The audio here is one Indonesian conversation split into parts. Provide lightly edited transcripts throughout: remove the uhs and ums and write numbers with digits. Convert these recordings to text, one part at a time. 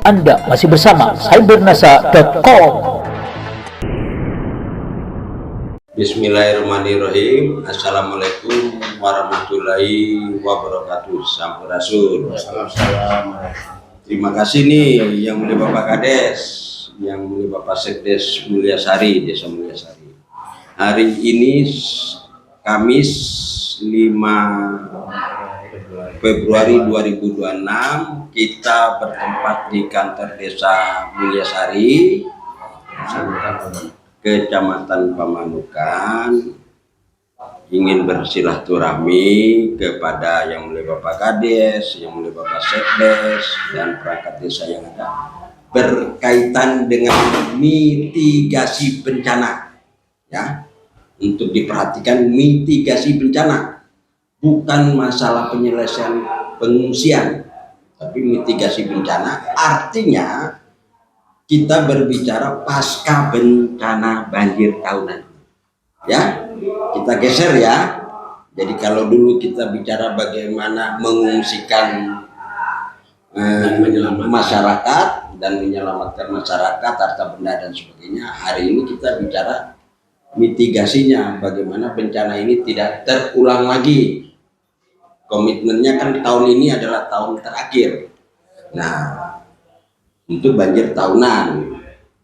Anda masih bersama cybernasa.com. Bismillahirrahmanirrahim. Assalamualaikum warahmatullahi wabarakatuh. Sampurasun. Terima kasih nih yang mulia Bapak Kades, yang mulia Bapak Sekdes Mulyasari, Desa Mulyasari. Hari ini Kamis 5 Februari 2026 kita bertempat di kantor Desa Mulyasari, Kecamatan Pamanukan, ingin bersilaturahmi kepada yang mulia Bapak Kades, yang mulia Bapak Sekdes, dan perangkat desa yang ada berkaitan dengan mitigasi bencana, ya, untuk diperhatikan mitigasi bencana, bukan masalah penyelesaian pengungsian, tapi mitigasi bencana artinya kita berbicara pasca bencana banjir tahunan, ya. Kita geser ya. Jadi kalau dulu kita bicara bagaimana mengungsikan masyarakat dan menyelamatkan masyarakat, harta benda dan sebagainya, hari ini kita bicara mitigasinya, bagaimana bencana ini tidak terulang lagi. Komitmennya kan tahun ini adalah tahun terakhir. Nah, untuk banjir tahunan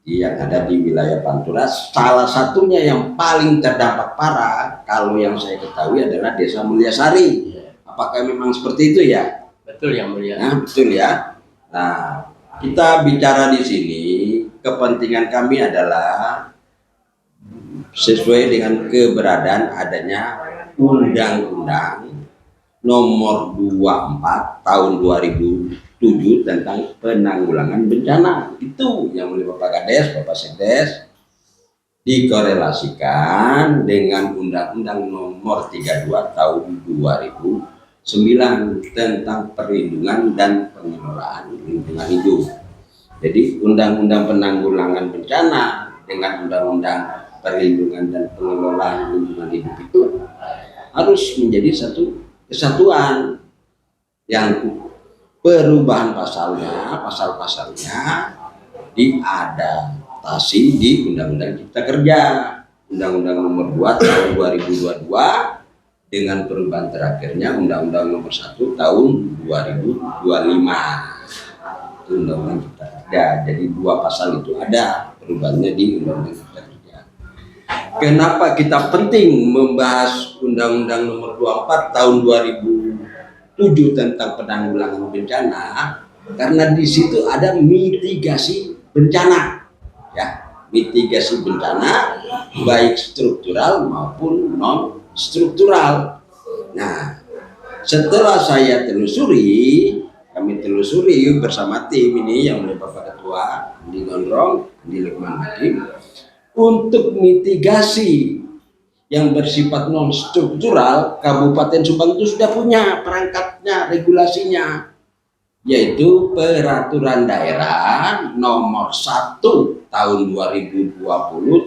yang ada di wilayah Pantura, salah satunya yang paling terdampak parah, kalau yang saya ketahui adalah Desa Mulyasari. Apakah memang seperti itu ya? Betul yang mulia. Nah, betul ya. Nah, kita bicara di sini, kepentingan kami adalah sesuai dengan keberadaan adanya Undang-Undang Nomor 24 Tahun 2007 tentang penanggulangan bencana. Itu yang mulia Bapak Kades, Bapak Sekdes, dikorelasikan dengan Undang-Undang Nomor 32 Tahun 2009 tentang perlindungan dan pengelolaan lingkungan hidup. Jadi Undang-Undang Penanggulangan Bencana dengan Undang-Undang Perlindungan dan Pengelolaan Lingkungan Hidup itu harus menjadi satu kesatuan, yang perubahan pasal-pasalnya diadaptasi di Undang-Undang Cipta Kerja, Undang-Undang Nomor 2 Tahun 2022 dengan perubahan terakhirnya Undang-Undang Nomor 1 Tahun 2025, itu Undang-Undang Cipta Kerja. Jadi dua pasal itu ada perubahannya di Undang-Undang Cipta Kerja. Kenapa kita penting membahas Undang-Undang Nomor 24 Tahun 2007 tentang penanggulangan bencana? Karena di situ ada mitigasi bencana, ya, mitigasi bencana baik struktural maupun non struktural. Nah, setelah saya telusuri, kami telusuri bersama tim ini yang oleh Bapak Ketua Andi Gondrong, Andi Lukman Hakim, untuk mitigasi yang bersifat non struktural, Kabupaten Subang itu sudah punya perangkatnya, regulasinya, yaitu Peraturan Daerah Nomor 1 Tahun 2020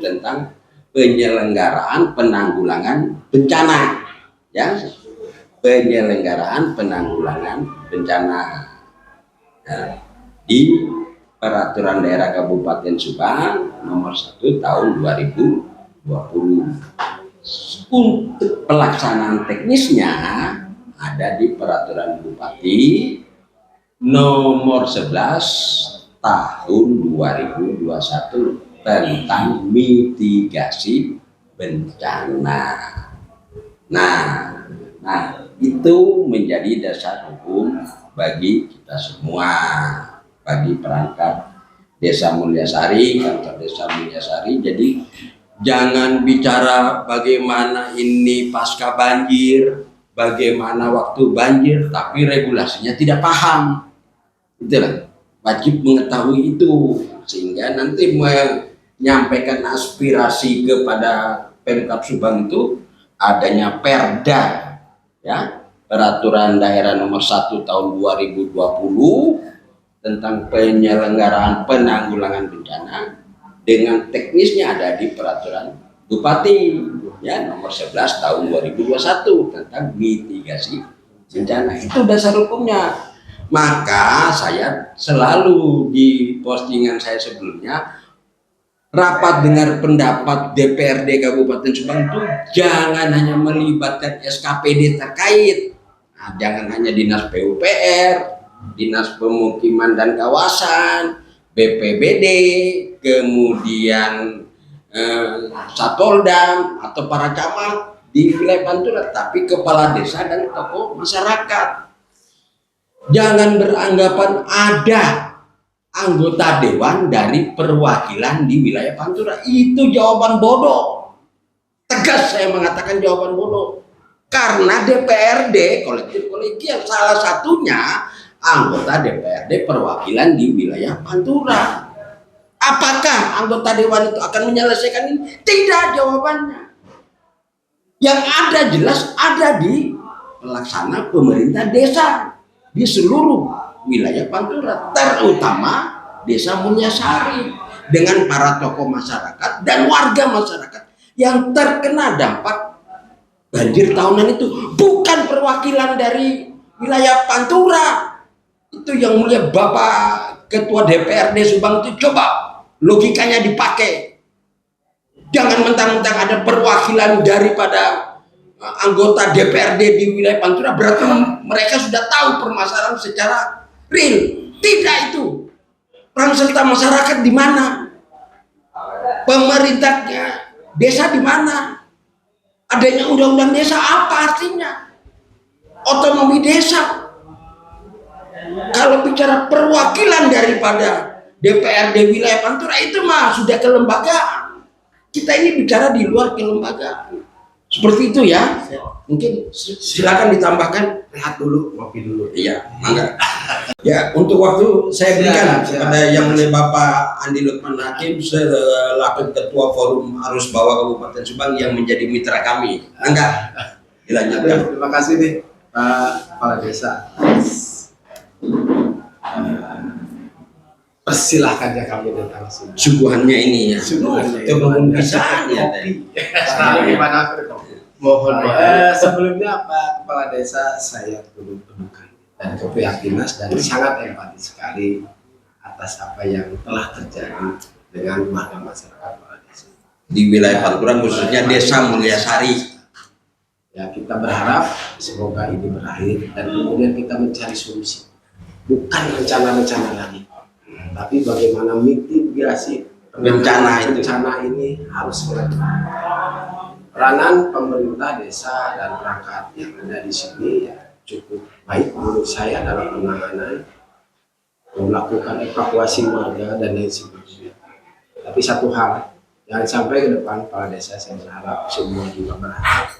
tentang penyelenggaraan penanggulangan bencana, ya, penyelenggaraan penanggulangan bencana. Nah, di Peraturan Daerah Kabupaten Subang Nomor 1 Tahun 2020. Untuk pelaksanaan teknisnya ada di Peraturan Bupati Nomor 11 Tahun 2021 tentang mitigasi bencana. Nah, itu menjadi dasar hukum bagi kita semua, bagi perangkat Desa Mulyasari, kantor Desa Mulyasari. Jadi jangan bicara bagaimana ini pasca banjir, bagaimana waktu banjir, tapi regulasinya tidak paham. Itulah, wajib mengetahui itu, sehingga nanti menyampaikan aspirasi kepada Pemkab Subang itu adanya Perda, ya, Peraturan Daerah Nomor 1 Tahun 2020 tentang penyelenggaraan penanggulangan bencana, dengan teknisnya ada di Peraturan Bupati, ya, Nomor 11 Tahun 2021 tentang mitigasi bencana. Itu dasar hukumnya. Maka saya selalu di postingan saya sebelumnya, rapat dengar pendapat DPRD Kabupaten Subang itu jangan hanya melibatkan SKPD terkait. Nah, jangan hanya Dinas PUPR, Dinas Pemukiman dan Kawasan, BPBD, kemudian Satpol atau para camat di wilayah Pantura, tapi kepala desa dan tokoh masyarakat. Jangan beranggapan ada anggota dewan dari perwakilan di wilayah Pantura. Itu jawaban bodoh. Tegas saya mengatakan jawaban bodoh. Karena DPRD kolektif kolegial salah satunya anggota DPRD perwakilan di wilayah Pantura. Apakah anggota dewan itu akan menyelesaikan ini? Tidak jawabannya. Yang ada jelas ada di pelaksana pemerintah desa di seluruh wilayah Pantura, terutama Desa Mulyasari dengan para tokoh masyarakat dan warga masyarakat yang terkena dampak banjir tahunan itu. Bukan perwakilan dari wilayah Pantura. Itu yang mulia Bapak Ketua DPRD Subang itu, coba logikanya dipakai. Jangan mentang-mentang ada perwakilan daripada anggota DPRD di wilayah Pantura berarti mereka sudah tahu permasalahan secara real. Tidak itu. Peran serta masyarakat di mana? Pemerintahnya desa di mana? Adanya undang-undang desa apa artinya? Otonomi desa. Kalau bicara perwakilan daripada DPRD wilayah Pantura itu mah sudah kelembagaan. Kita ini bicara di luar kelembagaan. Seperti itu ya. Mungkin silakan ditambahkan. Rehat dulu, ngopi dulu. Iya, mangga. Ya, untuk waktu saya berikan kepada yang mulia Bapak Andi Lukman Hakim selaku Ketua Forum Arus Bawah Kabupaten Subang yang menjadi mitra kami. Mangga. Dilanjutkan. Terima kasih nih Pak Kepala Desa. Persilahkannya kami datang sini. Suguhannya ini ya. Suguhannya itu belum bisa ya. Gimana? Mohon sebelumnya Pak Kepala Desa, saya turut berduka dan keprihatinan dan sangat empati sekali atas apa yang telah terjadi dengan warga masyarakat Kepala Desa Di wilayah Pantura khususnya Desa Mulyasari. Ya, kita berharap semoga ini berakhir dan kemudian kita mencari solusi. Bukan rencana-rencana lagi, tapi bagaimana mitigasi Bencana ini harus dilakukan. Peranan pemerintah desa dan perangkat yang ada di sini ya cukup baik menurut saya dalam penanganan, melakukan evakuasi warga dan lain sebagainya. Tapi satu hal, jangan sampai ke depan Kepala Desa, saya berharap semua juga berharap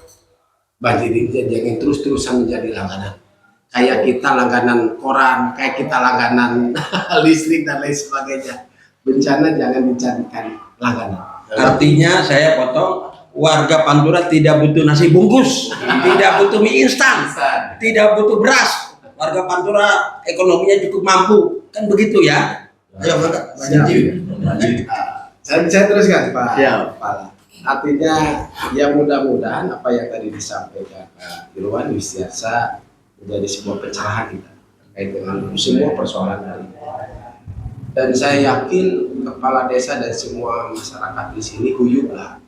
banjir ini jangan terus-terusan menjadi langganan. Kayak kita langganan koran, kayak kita langganan listrik dan lain sebagainya. Bencana jangan dijadikan langganan. Artinya saya potong, warga Pantura tidak butuh nasi bungkus, tidak butuh mie instan, tidak butuh beras. Warga Pantura ekonominya cukup mampu, kan begitu ya? Ayo Pak, lanjut. Saya teruskan Pak. Siap. Kepala. Artinya ya mudah-mudahan apa yang tadi disampaikan Pak Irwan Wistiarsa menjadi sebuah pencerahan kita terkait dengan semua persoalan hari ini. Dan saya yakin Kepala Desa dan semua masyarakat di sini guyuplah.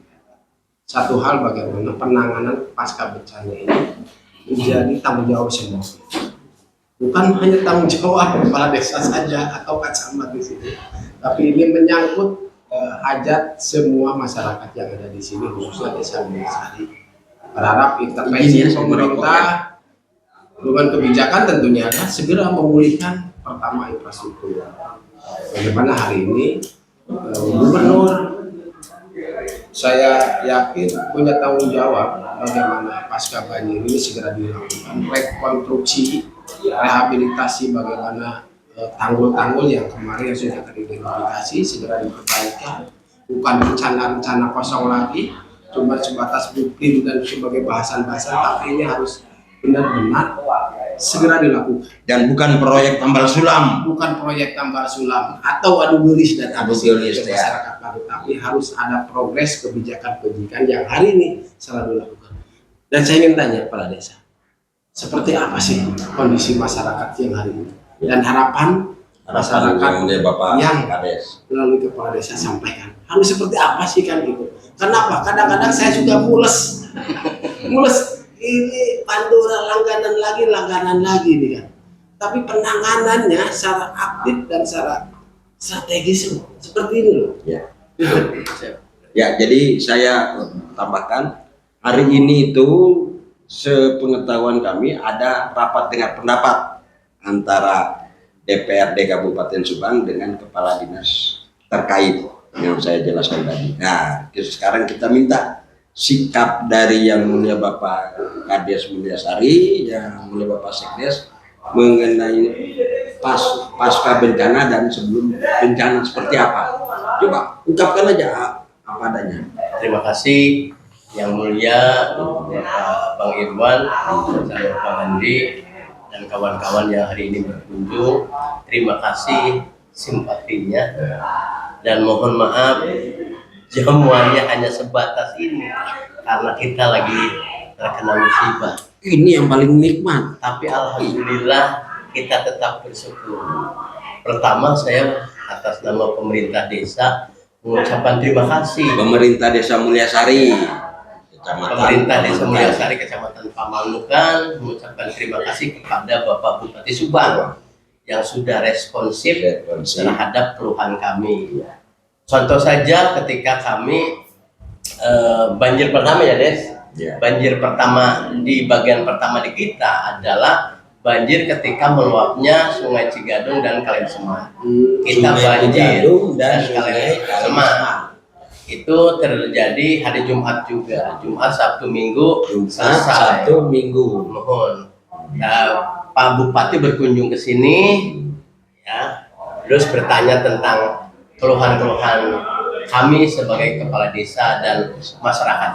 Satu hal, bagaimana penanganan pasca bencana ini menjadi tanggung jawab semua. Bukan hanya tanggung jawab Kepala Desa saja atau Pak Camat di sini, tapi ini menyangkut hajat semua masyarakat yang ada di sini, khususnya Desa Mulyasari. Berharap intervensi pemerintah dengan kebijakan tentunya adalah segera memulihkan pertama infrastruktur. Bagaimana hari ini Gubernur, saya yakin punya tanggung jawab bagaimana pasca banjir ini segera dilakukan rekonstruksi, rehabilitasi, bagaimana tanggul-tanggul yang kemarin sudah teridentifikasi segera diperbaikan. Bukan rencana-rencana kosong lagi, cuma sebatas bukti dan sebagai bahasan-bahasan, tapi ini harus benar-benar segera dilakukan. Dan bukan proyek tambal sulam, atau adu gelis dan adu gelis masyarakat baru, tapi harus ada progres kebijakan yang hari ini selalu dilakukan. Dan saya ingin tanya Kepala Desa, seperti apa sih kondisi masyarakat yang hari ini? dan harapan masyarakat Harapan Bapak yang Kades melalui kepala desa sampaikan harus seperti apa sih kan gitu. Kenapa? Kadang-kadang saya juga mules, mules ini Pandora langganan lagi nih kan. Tapi penanganannya secara aktif dan secara strategis seperti ini loh. ya. Ya, jadi saya tambahkan hari ini itu sepengetahuan kami ada rapat dengar pendapat antara DPRD Kabupaten Subang dengan kepala dinas terkait yang saya jelaskan tadi. Nah, sekarang kita minta sikap dari yang mulia Bapak Kades Mulyasari, yang mulia Bapak Sekdes mengenai pasca bencana dan sebelum bencana seperti apa. Coba ungkapkan aja apa adanya. Terima kasih yang mulia Bapak Bang Irwan, saya Bang Andi dan kawan-kawan yang hari ini berkunjung. Terima kasih simpatinya dan mohon maaf jamuannya hanya sebatas ini karena kita lagi terkena musibah. Ini yang paling nikmat. Tapi alhamdulillah kita tetap bersyukur. Pertama saya atas nama pemerintah desa mengucapkan terima kasih. Pemerintah Desa Mulyasari, Pemerintah Desa Mulyasari Kecamatan Pamanukan mengucapkan terima kasih kepada Bapak Bupati Subang yang sudah responsif terhadap keluhan kami. Contoh saja ketika kami banjir pertama ya Des, banjir pertama di bagian pertama di kita adalah banjir ketika meluapnya Sungai Cigadung dan Kali Semar. Kita banjir dan Kali Semar. Itu terjadi hari Jumat juga, Jumat Sabtu Minggu selesai. Sabtu Minggu. Mohon Pak Bupati berkunjung ke sini, ya, terus bertanya tentang keluhan-keluhan kami sebagai kepala desa dan masyarakat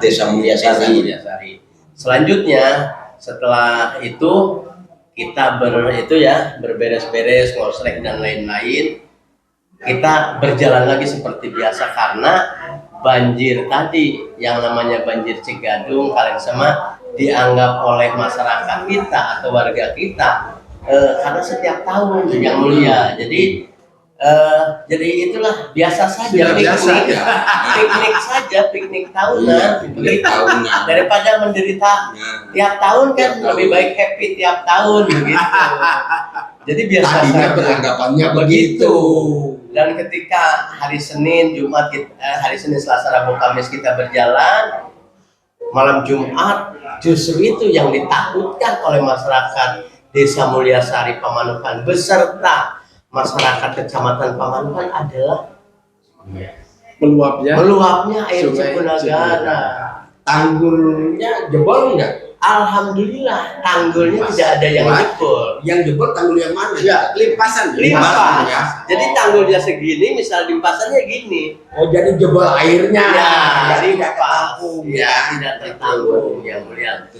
Desa Mulyasari. Selanjutnya setelah itu kita berberes-beres, ngosrek dan lain-lain. Kita berjalan lagi seperti biasa karena banjir tadi yang namanya banjir Cigadung, Kali Semar dianggap oleh masyarakat kita atau warga kita karena setiap tahun yang mulia. Jadi itulah biasa saja, piknik tahunan, daripada menderita tiap tahun kan lebih baik happy tiap tahun begitu. Jadi biasa saja beranggapannya begitu. Dan ketika hari Senin, Jumat, hari Senin, Selasa, Rabu, Kamis kita berjalan, malam Jumat justru itu yang ditakutkan oleh masyarakat Desa Mulyasari Pamanukan beserta masyarakat Kecamatan Pamanukan adalah meluapnya air Cipunagara. Tanggulnya jebol enggak? Alhamdulillah tanggulnya tidak ada yang jebol. Yang jebol tanggul yang mana? Ya, limpasan. Ya. Jadi tanggulnya segini, misal limpasannya gini. Oh, jadi jebol airnya. Ya, jadi tidak tertampung. Ya, tidak tertampung. Yang mulia.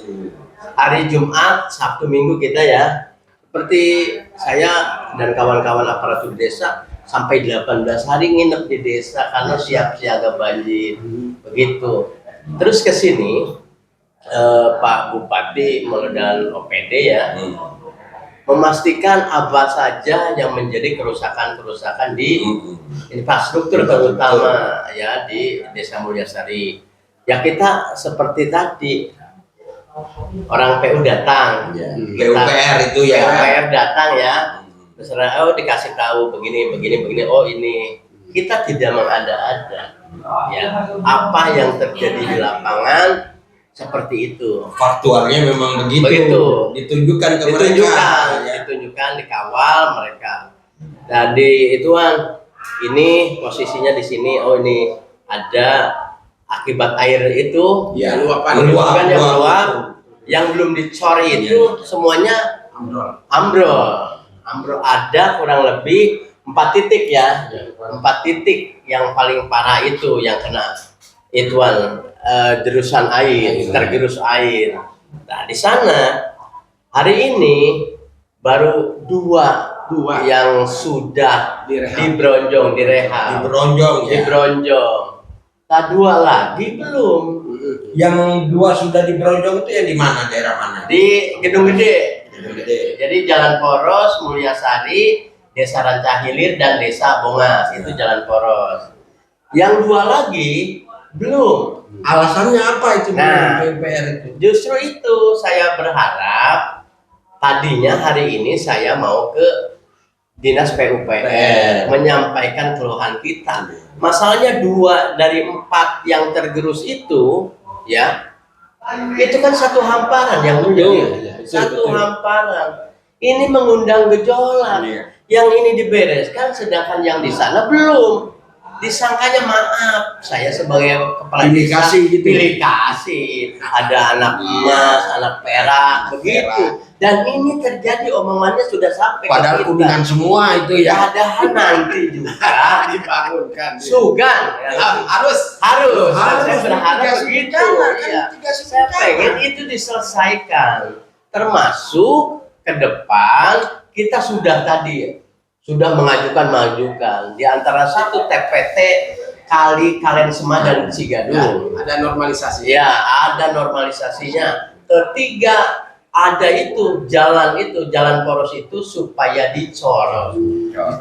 Hari Jumat, Sabtu, Minggu kita ya, seperti saya dan kawan-kawan aparatur desa sampai 18 hari nginep di desa karena siap siaga banjir. Begitu. Terus ke sini Pak Bupati dan OPD ya memastikan apa saja yang menjadi kerusakan di infrastruktur terutama ya di Desa Mulyasari. Ya kita seperti tadi orang PU datang, PUPR itu ya. PUPR datang ya, terus dikasih tahu begini, oh ini kita tidak mengada-ada. Ya, apa yang terjadi di lapangan seperti itu. Faktualnya memang begitu. Ditunjukkan ke mereka. Ditunjukkan, dikawal mereka. Jadi ituan ini posisinya di sini. Oh ini ada akibat air itu ya, meluap yang belum dicori itu semuanya ambrol. Ada kurang lebih 4 titik ya. 4 titik yang paling parah itu yang kena ituan derusan air, tergerus air. Nah di sana hari ini baru dua yang sudah dibronjong, direhab. Dibronjong. Nah 2 lagi belum. Yang 2 sudah dibronjong itu yang di mana, daerah mana? Di Gedung Gede. Gede. Jadi Jalan Poros, Mulyasari, Desa Rancahilir dan Desa Bongas itu jalan poros. Yang 2 lagi belum. Alasannya apa itu Nah, PUPR itu? Justru itu saya berharap tadinya hari ini saya mau ke Dinas PUPR menyampaikan keluhan kita. Masalahnya 2 dari 4 yang tergerus itu, ya, itu kan satu hamparan yang mulia. Satu hamparan. Ini mengundang gejolak. Yang ini dibereskan, sedangkan yang di sana belum. Disangkanya maaf, saya sebagai kepala desa pilih kasih, ada anak emas, anak perak, begitu. Dan ini terjadi omongannya sudah sampai Padahal ke kita. kuningan semua itu ya. Padahal nanti juga dibangunkan. Sugan ya. harus. Saya berharap begitu. Ya. Saya pengen itu diselesaikan, termasuk ke depan kita sudah mengajukan di antara satu TPT kali Kalen Sema dan Cigadung. Ya, ada normalisasi. Ya, ada normalisasinya. Ketiga, ada jalan poros itu supaya dicor.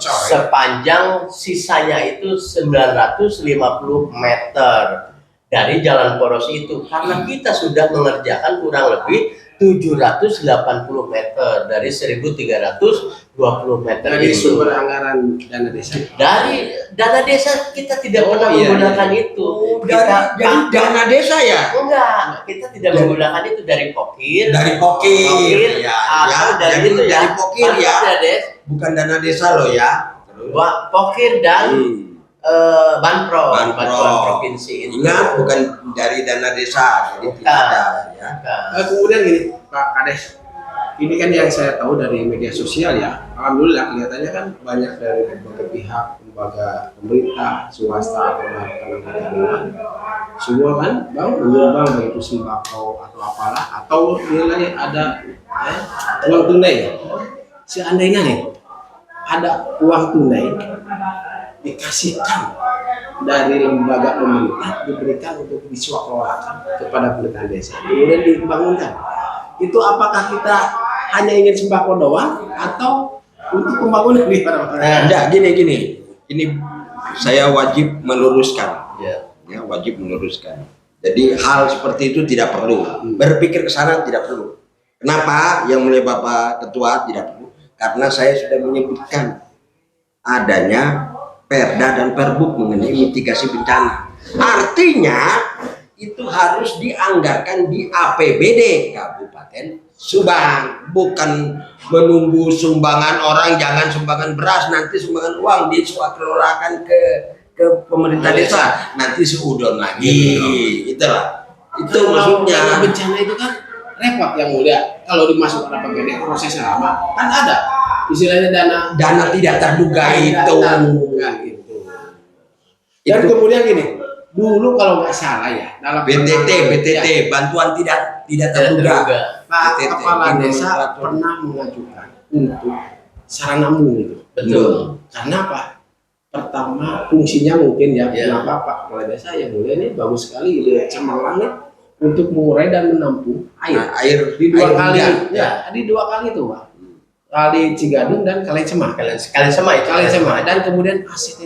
Sepanjang sisanya itu 950 meter dari jalan poros itu. Karena kita sudah mengerjakan kurang lebih 780 meter dari 1320 meter. Dari sumber anggaran dana desa. Dari dana desa kita tidak pernah menggunakan itu. Dari dana desa ya? Enggak, kita tidak menggunakan itu dari pokir. Dari pokir, ya, atau ya. dari Jadi itu ya. dari pokir ya. Bukan dana desa loh ya. Pokir dan bantuan provinsi itu. Ingat, bukan dari dana desa, jadi tidak ada ya. Kemudian gini, Pak Kades, ini kan yang saya tahu dari media sosial ya. Alhamdulillah kelihatannya kan banyak dari berbagai pihak, lembaga pemerintah, swasta, atau lembaga semua kan menyumbang baik itu sembako atau apalah, atau nilai ada uang tunai. Seandainya nih ada uang tunai dikasihkan dari lembaga pemerintah, diberikan untuk diswakolakan kepada pemerintahan desa, kemudian dibangunkan, itu apakah kita hanya ingin sembako doang atau untuk pembangunan di mana-mana? Enggak, gini ini saya wajib meluruskan ya, wajib meluruskan. Jadi hal seperti itu tidak perlu, berpikir ke sana tidak perlu. Kenapa? Yang mulia Bapak Ketua tidak perlu, karena saya sudah menyebutkan adanya Perda dan Perbuk mengenai mitigasi bencana. Artinya itu harus dianggarkan di APBD Kabupaten Subang, bukan menunggu sumbangan orang. Jangan sumbangan beras, nanti sumbangan uang diswakelolakan ke pemerintah desa, nanti seudon lagi. Itulah, itu maksudnya. Bencana itu kan repot yang mulia. Kalau dimasukkan APBD prosesnya lama, kan ada istilahnya dana tidak terduga itu. Dan kemudian gini, dulu kalau nggak salah ya dalam BTT bantuan tidak terduga. Pak Kepala Desa pernah mengajukan untuk sarana umum itu. Betul. Karena apa? Pertama fungsinya mungkin ya, kenapa Pak Kepala Desa yang mulia ini bagus sekali ide cemerlang untuk mengurai dan menampung air di 2 kali. Di 2 kali itu Pak. Kali Cigadung dan Kali Cemah. Kali Cemah. Dan kemudian aset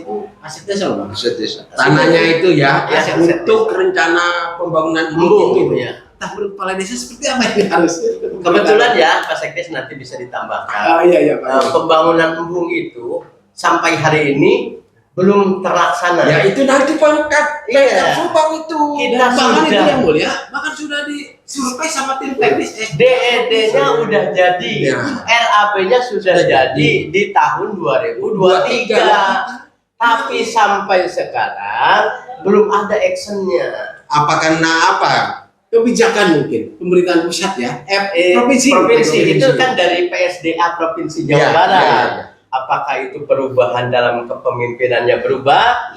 desa loh Bang. Tanahnya itu ya, aset untuk rencana pembangunan embung itu. ya. Entah kepala desa seperti apa ini harus. Kebetulan ya Pak Sekdes nanti bisa ditambahkan. Iya Pak. Pembangunan embung itu sampai hari ini belum terlaksana. Ya itu nanti pangkat Subang itu. Kita Bahkan itu sudah yang mulia, bahkan sudah disurvei sama tim teknis. DED-nya udah jadi, RAB-nya sudah jadi di tahun 2023. Tapi sampai sekarang belum ada actionnya. Apa karena apa? Kebijakan mungkin pemerintahan pusat ya, Provinsi itu kan dari PSDA Provinsi Jawa Barat. Apakah itu perubahan dalam kepemimpinannya berubah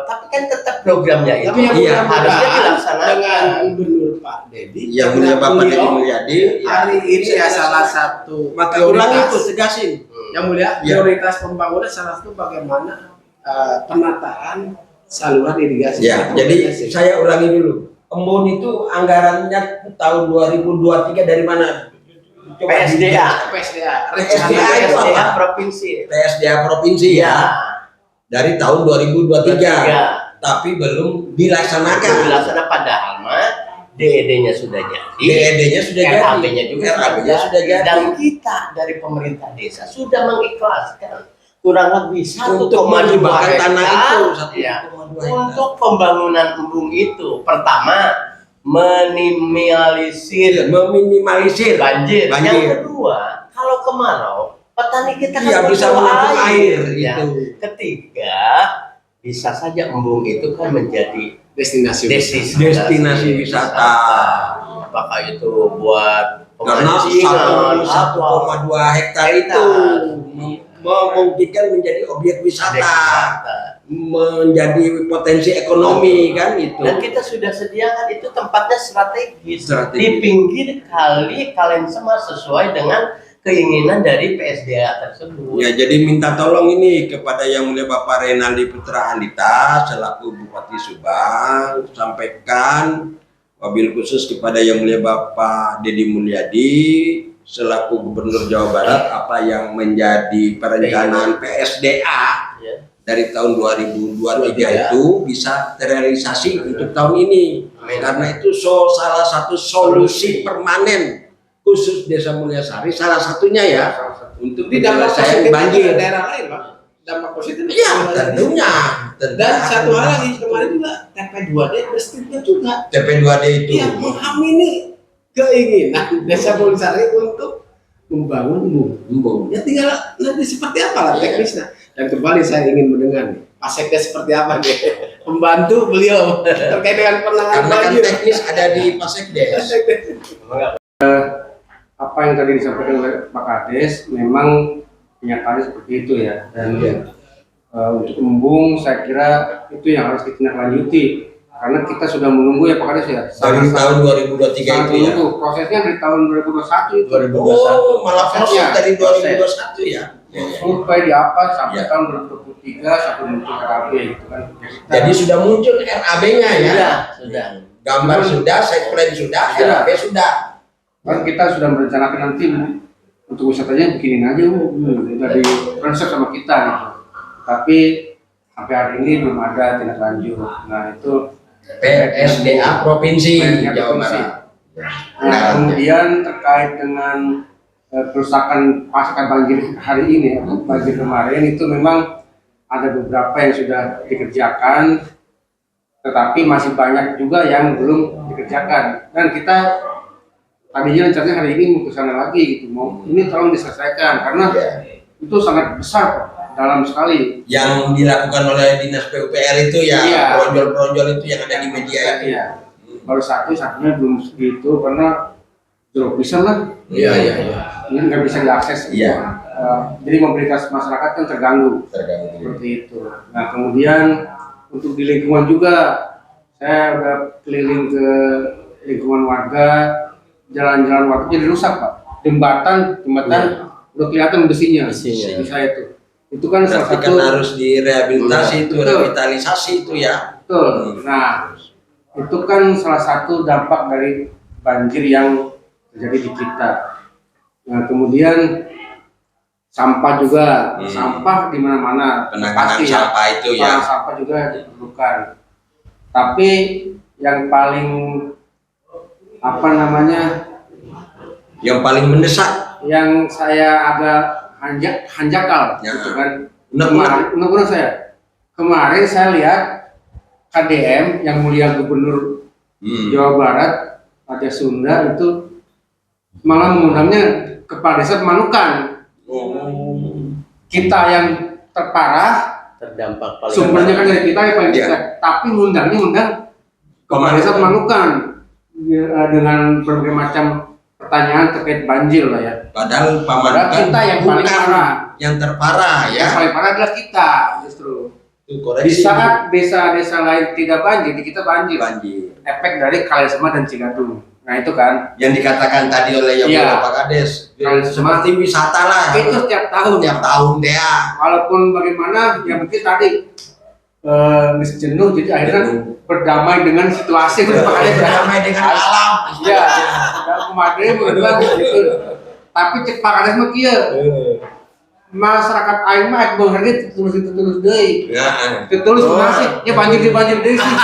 tapi kan tetap programnya itu. Tapi yang harusnya dilaksanakan dengan Gubernur Pak Dedi yang mulia Bapak Dedi Mulyadi hari ini ya salah satu maka ulang itu tegasin yang mulia prioritas pembangunan salah satu bagaimana penataan saluran irigasi. Jadi saya ulangi dulu, embun itu anggarannya tahun 2023 dari mana? coba PSDA. PSDA, PSDA provinsi. PSDA provinsi ya. Dari tahun 2023. Tapi belum dilaksanakan. Padahal mah DED-nya sudah jadi. DED-nya sudah jadi. RAB-nya juga RAB-nya sudah jadi. Dan kita dari pemerintah desa sudah mengikhlaskan kurang lebih 1,2 untuk mengembangkan hektar tanah itu ya, 1,2 hektar. untuk pembangunan embung itu. Pertama, meminimalisir banjir. Yang kedua, kalau kemarau petani kita kan Iya, bisa butuh menampung air ya. itu. Ketiga, bisa saja embung itu kan menjadi destinasi wisata. Apakah itu buat Karena pemancingan 1,2 hektar itu memungkinkan menjadi objek wisata, menjadi potensi ekonomi kan itu. Dan kita sudah sediakan itu tempatnya strategis. Strategis. Di pinggir kali Kalensema sesuai dengan keinginan dari PSDA tersebut. Ya, jadi minta tolong ini kepada Yang Mulia Bapak Renaldi Putra Andita selaku Bupati Subang, sampaikan wabil khusus kepada Yang Mulia Bapak Deddy Mulyadi selaku Gubernur Jawa Barat apa yang menjadi perencanaan PSDA dari tahun 2023 itu bisa terrealisasi untuk tahun ini. Karena itu salah satu solusi permanen khusus Desa Mulyasari, salah satunya ya untuk penyelesaian banjir. Daerah lain, Pak. Dampak positif. Iya, tentunya. Dan satu hal lagi kemarin juga TP2D mestinya juga. TP2D itu. Iya, mengamini keinginan Desa Mulyasari untuk membangun embung. Ya tinggal nanti seperti apa lah teknisnya. Dan kembali saya ingin mendengar nih, Pak Sekda seperti apa nih membantu beliau terkait dengan penanganan Karena kan banjir. teknis ada di Pak Sekdes. Apa yang tadi disampaikan oleh Pak Kades memang kenyataannya seperti itu ya. Dan untuk embung saya kira itu yang harus ditindaklanjuti karena kita sudah menunggu ya Pak Kades ya. Dari tahun 2023 itu ya. Prosesnya dari tahun 2021 itu. 2021. Oh, malah proses Prosesnya. dari 2021 ya. Sampai di apa sampai Ya. tahun 2023 sampai muncul RAB gitu kan. Jadi sudah muncul RAB-nya ya. Sudah. Gambar sudah, site plan sudah, RAB sudah. Kan kita sudah merencanakan nanti untuk wisatanya begini aja udah di konsep sama kita gitu. Tapi sampai hari ini belum ada tindak lanjut. Nah itu PSDA Provinsi PSDA Jawa Provinsi. Barat. Nah, kemudian terkait dengan kerusakan pasca banjir hari ini, banjir kemarin itu memang ada beberapa yang sudah dikerjakan, tetapi masih banyak juga yang belum dikerjakan. Dan kita tadinya rencananya hari ini mau ke sana lagi gitu, mau ini tolong diselesaikan karena itu sangat besar Pak, dalam sekali. Yang dilakukan oleh Dinas PUPR itu ya, Iya. pronjol-pronjol itu yang ada di media itu. Iya. Baru satunya belum segitu karena jauh pisan lah. Iya. Ini nggak bisa diakses. Iya. Jadi mobilitas masyarakat kan terganggu. Seperti itu. Nah kemudian untuk di lingkungan juga saya udah keliling ke lingkungan warga, jalan-jalan warga jadi rusak Pak. Jembatan udah kelihatan besinya. Di saya itu kan salah Berarti satu kan harus direhabilitasi itu, Betul. revitalisasi itu ya. betul. Nah itu kan salah satu dampak dari banjir yang terjadi di kita. Nah kemudian sampah juga, sampah di mana-mana Penanganan pasti sampah itu ya. sampah juga diperlukan. Tapi yang paling apa namanya, Yang paling mendesak. yang saya agak hanjakal, Ya. gitu kan. Kemarin saya lihat KDM yang mulia Gubernur Jawa Barat Raja Sunda itu malah mengundangnya kepala desa Pemanukan. Kita yang terparah, Terdampak paling sumbernya kan dari kita ya paling Iya. dekat. Tapi ngundang kepala desa Pemanukan dengan berbagai macam pertanyaan terkait banjir lah ya. Padahal Padahal Pamanukan kita yang paling bukan parah. yang terparah ya. Yang paling parah adalah kita justru. Itu Di koreksi saat desa-desa lain tidak banjir, di kita banjir. banjir. Efek dari Kalensema dan Cigadung. Nah itu kan. Yang dikatakan tadi oleh Yang Iya. Mulia Pak Kades, Kalau seperti wisata lah. Itu setiap tahun. Tiap tahun deh ya. Walaupun bagaimana, ya mungkin tadi jenuh, jadi akhirnya berdamai dengan situasi. Berdamai dengan alam. Ya, dan kemarin bilang gitu. Tapi cek Pak Kades mah kieu. Masyarakat aing mah ek beunghar ge terus deui. Ditulis masih ya banjir deui sih.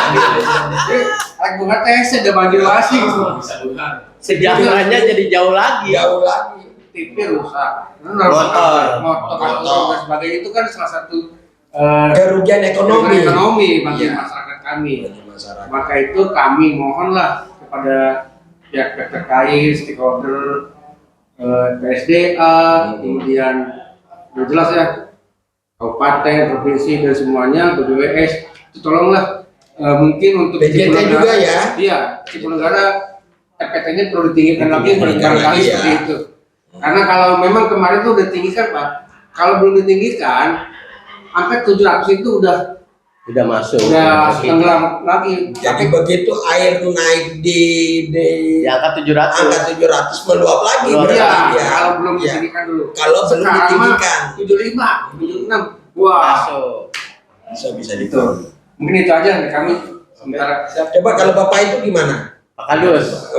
Ek beunghar teh ada banjir masih. Sejarahnya jadi jauh lagi. TV rusak. Motor. Dan sebagainya itu kan salah satu Kerugian ekonomi bagi Iya. masyarakat kami. Masyarakat. Maka itu kami mohonlah kepada pihak-pihak terkait, stakeholder, PSDA, kemudian udah jelas ya, kabupaten, provinsi dan semuanya, BPWS, itu tolonglah mungkin untuk BJT juga ya. Iya, Cipunegara TPT-nya perlu ditinggikan lagi Ditinggikan barangkali lagi, seperti ya. itu. Karena kalau memang kemarin tuh udah tinggikan Pak, kalau belum ditinggikan, angka 700 itu udah masuk. tenggelam lagi. Jadi begitu air naik di Di angka 700. angka 700 meluap lagi Meluap. berarti Iya, ya. kalau belum Iya. ditinggikan dulu. Kalau belum Sekarang mah ditinggikan 75, 76. Wah, Masuk. bisa itu. diturun. Mungkin itu aja dari kami sementara. Coba kalau Bapak itu gimana? Pak Kadus.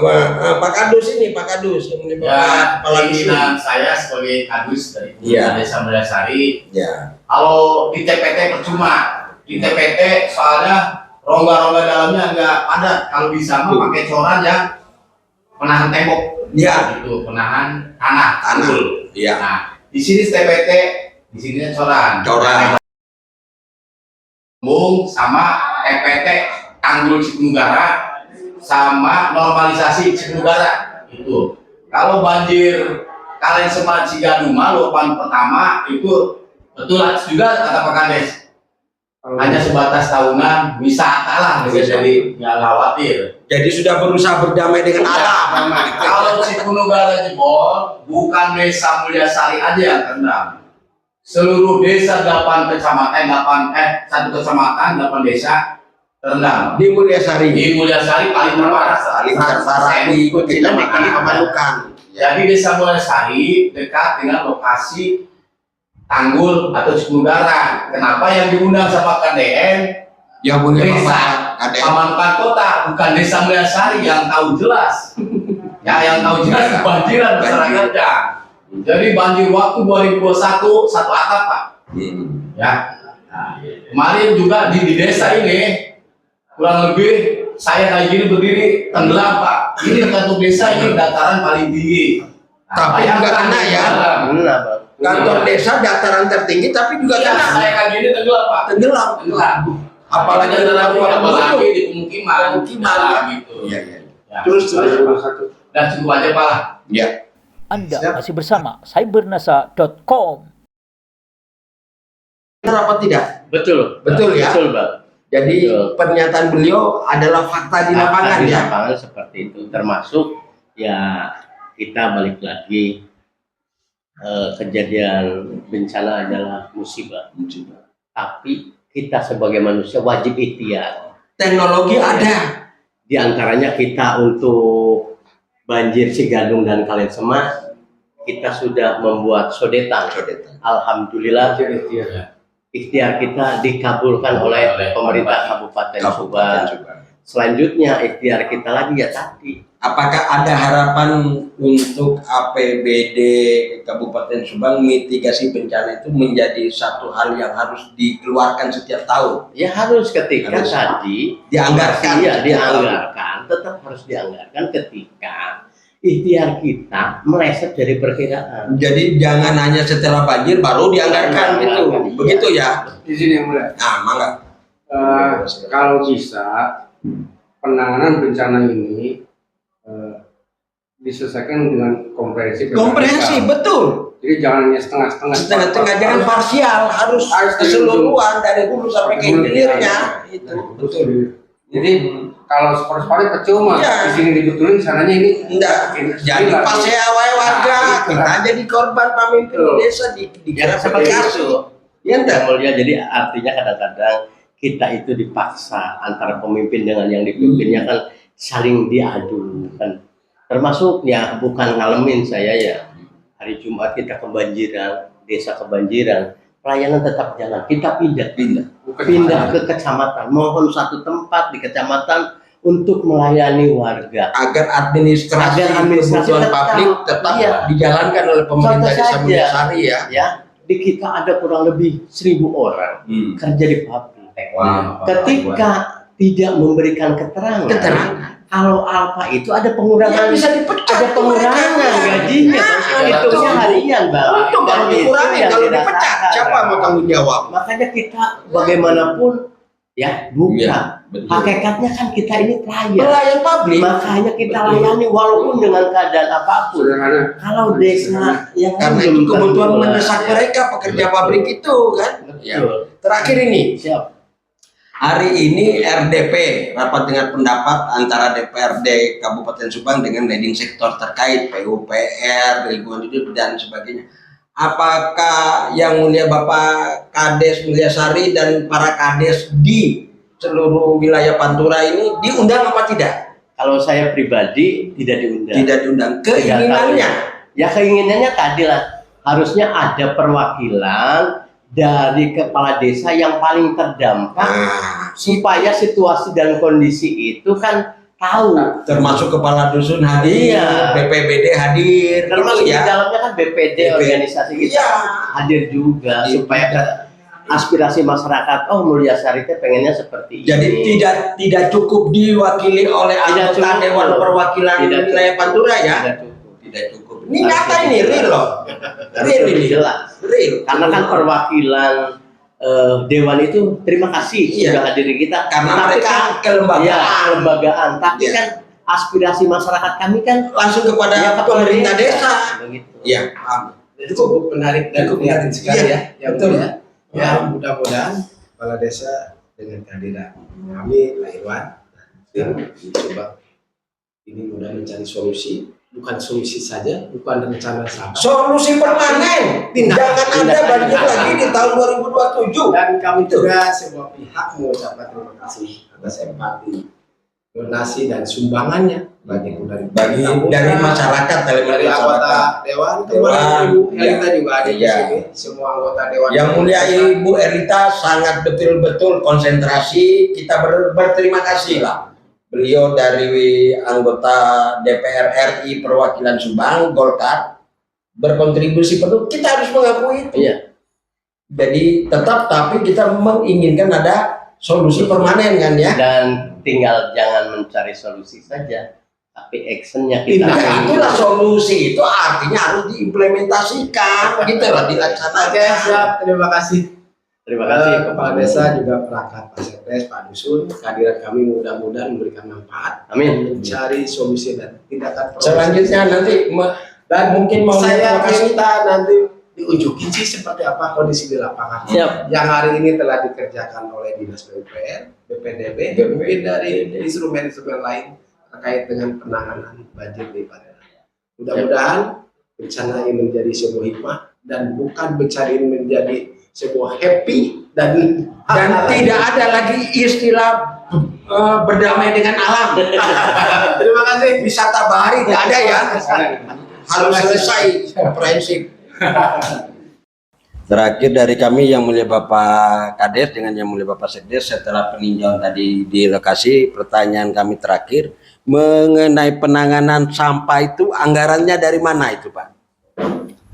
Pak Kadus ini, Pak Kadus yang ini Ya, kepala dusun. keinginan saya sebagai kadus dari Iya. Desa Mulyasari, Ya. kalau di TPT percuma. Di TPT soalnya rongga-rongga dalamnya nggak padat. Kalau bisa mah pakai coran yang penahan tembok. Ya. Gitu, penahan tanah. Tanah. Betul. Iya. Nah, di sini TPT, di sini coran. Coran. Bung sama TPT Tanggul Cipunugara sama normalisasi Cipunugara itu. Kalau banjir kalian sempat Cigaduma luapan pertama itu betul juga kata Pak Kades, hanya sebatas tahunan wisata lah, jadi nggak khawatir. Jadi sudah berusaha berdamai dengan alam. Kalau Cipunugara jebol, bukan Desa Mulyasari aja yang terendam. Seluruh desa 8 kecamatan, 1 kecamatan, 8 desa terendam. Di Mulyasari. Di Mulyasari paling terparah, Paling terparah di Kecamatan Pamanukan. Jadi Desa Mulyasari dekat dengan lokasi Tanggul atau Cipunugara. Kenapa yang diundang sama KDN? Ya boleh Desa Bapak. Ada. Pamanukan Kota, bukan Desa Mulyasari yang tahu jelas. Ya, yang tahu jelas kebanjiran masyarakatnya. Jadi banjir waktu 2021 satu atap Pak. Ya. Nah, kemarin juga di desa ini kurang lebih saya kayak gini berdiri tenggelam Pak. Ini satu desa ini dataran paling tinggi. Tapi bayangkan juga kena ya. Benar, Bang. Kantor desa dataran tertinggi tapi juga Iya, kena. saya kayak gini tenggelam Pak. Tenggelam. Tenggelam. Apalagi Apalagi apalagi di pemukiman. Pemukiman. Gitu. Iya, iya. Ya. Terus Dan cukup aja Pak lah. Ya. Anda masih bersama cybernasa.com. Benar apa tidak? Betul. Betul ya? Betul, Bang. Jadi Betul. pernyataan beliau adalah fakta di lapangan Di ya. lapangan seperti itu. Termasuk ya kita balik lagi kejadian bencana adalah musibah. Tapi kita sebagai manusia wajib ikhtiar. Teknologi ada. Di antaranya kita untuk banjir Cigadung dan Kalensema, kita sudah membuat sodetan. Alhamdulillah ikhtiar kita dikabulkan oleh pemerintah Kabupaten Subang. Selanjutnya ikhtiar kita lagi ya tadi. Apakah ada harapan untuk APBD Kabupaten Subang mitigasi bencana itu menjadi satu hal yang harus dikeluarkan setiap tahun? Ya harus ketika Harus tadi dianggarkan. Iya, dianggarkan, tetap harus dianggarkan ketika ikhtiar kita meleset dari perkiraan. Jadi jangan hanya setelah banjir baru dianggarkan gitu. Iya. Begitu ya. di sini yang mulai. Nah, mangga. Kalau bisa penanganan bencana ini diselesaikan dengan komprehensif. Komprehensif, betul. Jadi jangan hanya setengah-setengah. Setengah-setengah, jangan parsial, harus keseluruhan dari hulu sampai ke hilirnya. Itu betul. Jadi kalau seperti percuma Iya. di sini dibetulin, sananya ini Enggak, jadi pas saya warga, kita jadi korban pemimpin Betul. desa Ya dikira seperti PKS. itu. Ya enggak? Mulia, jadi artinya kadang-kadang kita itu dipaksa antara pemimpin dengan yang dipimpinnya kan saling diadu kan. Termasuk ya bukan ngalamin saya ya. Hari Jumat kita kebanjiran, desa kebanjiran, pelayanan tetap jalan. Kita pindah ke kecamatan. Mohon satu tempat di kecamatan untuk melayani warga. Agar administrasi kebutuhan publik tetap iya, dijalankan oleh pemerintah contoh Desa saja, Mulyasari ya. ya di kita ada kurang lebih 1.000 orang kerja di pabrik. Ketika tidak memberikan keterangan, kalau Alfa itu ada pengurangan, Ya, bisa dipecat ada pengurangan mereka. gajinya, Nah, hitungnya harian, Bang. Untung kalau Dan itu dikurangi, yang kalau dirasakan, dipecat siapa Bang. mau tanggung jawab? Makanya kita bagaimanapun ya buka. Iya, betul. Hakikatnya kan kita ini pelayan. Pelayan publik. Makanya kita layani walaupun dengan keadaan apapun. Sederhana. Kalau desa yang Karena belum itu kebutuhan tentu, mendesak ya. mereka pekerja pabrik itu kan. Ya. Betul. Terakhir ini, Siap. hari ini RDP rapat dengan pendapat antara DPRD Kabupaten Subang dengan leading sektor terkait PUPR, lingkungan hidup dan sebagainya. Apakah yang mulia Bapak Kades Mulyasari dan para kades di seluruh wilayah Pantura ini diundang apa tidak? Kalau saya pribadi tidak diundang. Tidak diundang. Keinginannya Ya keinginannya tadi lah. Harusnya ada perwakilan dari kepala desa yang paling terdampak nah, supaya situasi dan kondisi itu kan tahu. termasuk kepala dusun hadir, Iya. BPBD hadir, Termasuk gitu di ya. dalamnya kan BPD organisasi kita Iya. hadir juga Iya. supaya aspirasi masyarakat Mulyasari itu pengennya seperti Jadi ini. tidak cukup diwakili oleh Tidak anggota cukup. Dewan Perwakilan Tidak wilayah cukup. Pantura ya. Tidak cukup. Tidak cukup. Ini nyata ini real loh. Real ini. Jelas. Real. Karena kan perwakilan dewan itu terima kasih Iya. sudah hadir di kita. Karena Tapi mereka kan, kelembagaan. ya, kelembagaan. Tapi Iya. kan aspirasi masyarakat kami kan Langsung kepada ya, kepada pemerintah desa. Begitu. Iya, paham. Cukup menarik dan Cukup menarik menarik. sekali Iya, ya. betul. Ya, mudah-mudahan kepala desa dengan kehadiran kami Pak Irwan tim mencoba ini mudah mencari solusi, bukan solusi saja, bukan rencana saja. Solusi permanen. Jangan ada banjir lagi di tahun 2027. Dan kami juga semua pihak mengucapkan terima kasih atas empati, donasi dan sumbangannya bagi Dari masyarakat, dari anggota dewan, kemarin Ibu Elita juga ada di Iya. sini, semua anggota dewan. Yang mulia Ibu Erita sangat betul-betul konsentrasi. Kita berterima kasih lah. Beliau dari anggota DPR RI perwakilan Subang, Golkar, berkontribusi penuh. Kita harus mengakui itu. Iya. Jadi tetap, tapi kita menginginkan ada solusi permanen kan ya. Dan tinggal jangan mencari solusi saja, tapi actionnya kita. Nah, itulah solusi. Itu artinya harus diimplementasikan, gitu loh, dilaksanakan. Oke, siap. Terima kasih. Terima kasih Kepala Desa juga perangkat Pak Sekdes, Pak Dusun. Kehadiran kami mudah-mudahan memberikan manfaat, Amin. mencari solusi dan tindakan Selanjutnya nanti dan mungkin mau saya kasih minta nanti diunjukin sih seperti apa kondisi di lapangan. Siap. Yang hari ini telah dikerjakan oleh Dinas PUPR, BPDB, mungkin dari instrumen-instrumen lain terkait dengan penanganan banjir di Pantura. Mudah-mudahan bencana ini menjadi sebuah hikmah dan bukan bencana ini menjadi sebuah happy dan tidak ada lagi istilah berdamai dengan alam. terima kasih. Wisata bahari tidak ada ya. Harus selesai prinsip. Terakhir dari kami yang mulia Bapak Kades dengan yang mulia Bapak Sekdes, setelah peninjauan tadi di lokasi, pertanyaan kami terakhir mengenai penanganan sampah itu anggarannya dari mana itu Pak?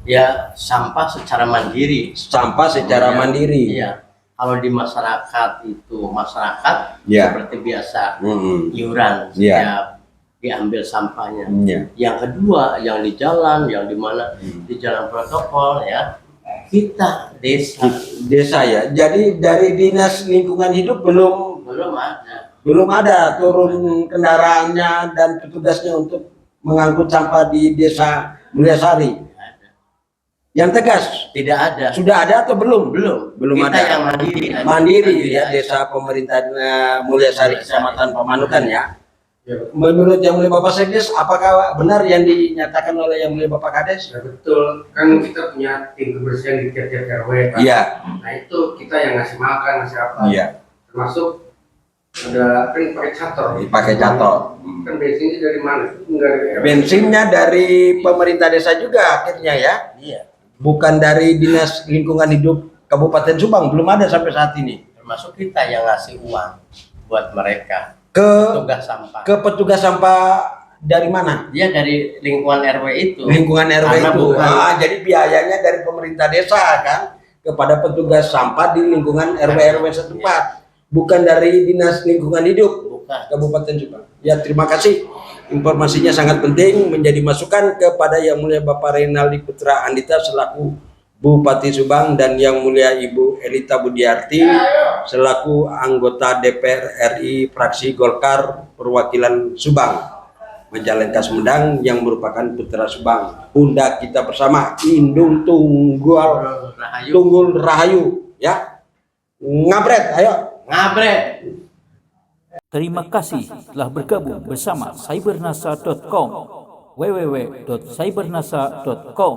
Ya, sampah secara mandiri. Sampah secara mandiri. Iya. Kalau di masyarakat itu masyarakat Ya. seperti biasa Mm-mm. iuran Iya. setiap diambil sampahnya. Ya. Yang kedua, yang di jalan, yang di mana di jalan protokol ya, kita desa ya. Jadi dari Dinas Lingkungan Hidup belum ada turun kendaraannya dan petugasnya untuk mengangkut sampah di Desa Mulyasari. Yang tegas tidak ada. sudah ada atau belum? Belum Kita ada. yang mandiri. Mandiri ya Desa Pemerintahan Mulyasari Kecamatan Pamanukan ya. Menurut yang mulia Bapak Sekdes, apakah benar yang dinyatakan oleh yang mulia Bapak Kades? Ya, betul, kan kita punya tim kebersihan di tiap-tiap RW, Pak. Iya. Nah itu kita yang ngasih makan, ngasih apa, Iya. termasuk ada kan pakai cator. Dipakai cator. Kan bensinnya dari mana? Enggak dari RW. Bensinnya dari pemerintah desa juga akhirnya ya. Iya. Bukan dari Dinas Lingkungan Hidup Kabupaten Subang, belum ada sampai saat ini. Termasuk kita yang ngasih uang buat mereka. ke tugas sampah. ke petugas sampah dari mana? Dia dari lingkungan RW itu. Lingkungan RW Karena itu. bukan- Jadi biayanya dari pemerintah desa kan kepada petugas sampah di lingkungan RW setempat, bukan dari Dinas Lingkungan Hidup Bukan. Kabupaten Subang. Ya, terima kasih. Informasinya sangat penting, menjadi masukan kepada Yang Mulia Bapak Reynaldi Putra Andita selaku Bupati Subang dan Yang Mulia Ibu Elita Budiarti selaku anggota DPR RI fraksi Golkar perwakilan Subang Majalengka Sumedang yang merupakan putra Subang. Bunda kita bersama Indung Tunggul Rahayu ya. Ngabret, ayo. Ngabret. Terima kasih telah bergabung bersama cybernasa.com www.cybernasa.com